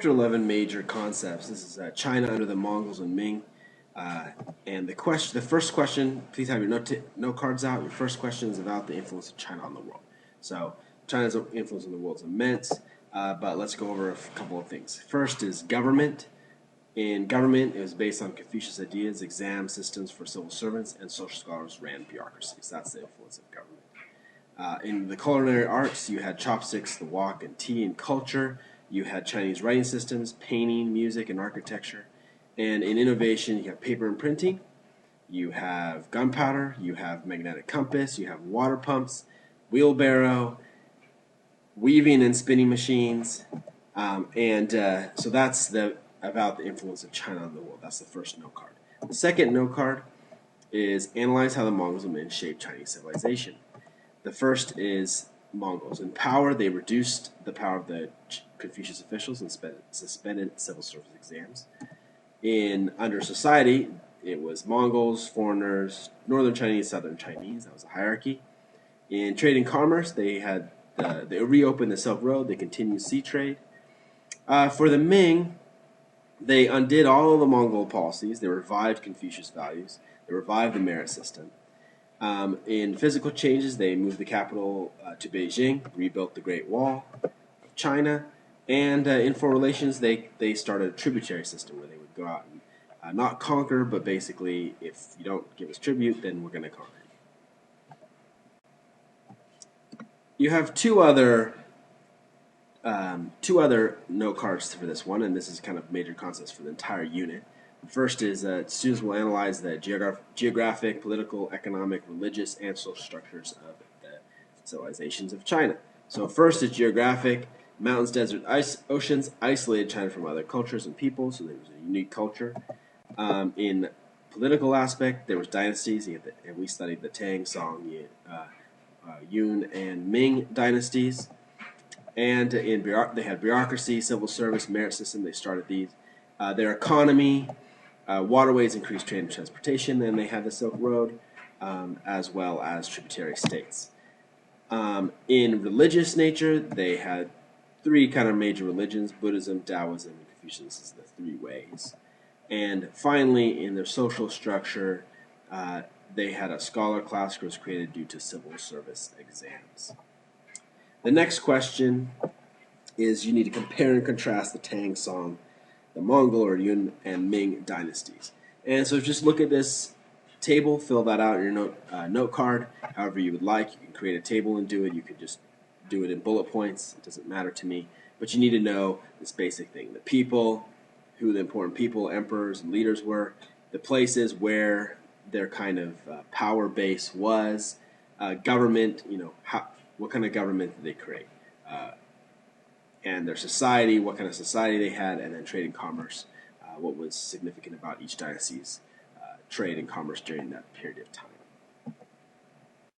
Chapter 11 major concepts. This is China under the Mongols and Ming. And the first question, please have your note cards out. Your first question is about the influence of China on the world. So China's influence on the world is immense, but let's go over a couple of things. First is government. In government, it was based on Confucius ideas, exam systems for civil servants, and social scholars ran bureaucracies. That's the influence of government. In the culinary arts, you had chopsticks, the wok, and tea. And culture, you had Chinese writing systems, painting, music, and architecture. And in innovation, you have paper and printing. You have gunpowder. You have magnetic compass. You have water pumps, wheelbarrow, weaving and spinning machines. So that's about the influence of China on the world. That's the first note card. The second note card is analyze how the Mongols and Ming shaped Chinese civilization. The first is Mongols. In power, they reduced the power of the Confucius officials and suspended civil service exams. Under society, it was Mongols, foreigners, Northern Chinese, Southern Chinese. That was a hierarchy. In trade and commerce, they reopened the Silk Road. They continued sea trade. For the Ming, they undid all of the Mongol policies. They revived Confucius values. They revived the merit system. In physical changes, they moved the capital to Beijing, rebuilt the Great Wall of China, and in foreign relations, they started a tributary system where they would go out and not conquer, but basically, if you don't give us tribute, then we're going to conquer you. You have two other note cards for this one, and this is kind of major concepts for the entire unit. First is students will analyze the geographic, political, economic, religious, and social structures of the civilizations of China. So first is geographic. Mountains, deserts, oceans isolated China from other cultures and peoples, so there was a unique culture. In political aspect, there was dynasties, and we studied the Tang, Song, Yun, and Ming dynasties. And they had bureaucracy, civil service, merit system. They started these. Their economy, waterways increased trade and transportation, and they had the Silk Road, as well as tributary states. In religious nature, they had three kind of major religions: Buddhism, Taoism, and Confucianism. This is the three ways. And finally, in their social structure, they had a scholar class that was created due to civil service exams. The next question is you need to compare and contrast the Tang, Song, the Mongol or Yun and Ming dynasties. And so just look at this table, fill that out in your note card however you would like. You can create a table and do it. You could just do it in bullet points. It doesn't matter to me. But you need to know this basic thing. The people, who the important people, emperors, and leaders were. The places where their kind of power base was. Government, what kind of government did they create? And their society, what kind of society they had, and then trade and commerce, what was significant about each dynasty's trade and commerce during that period of time.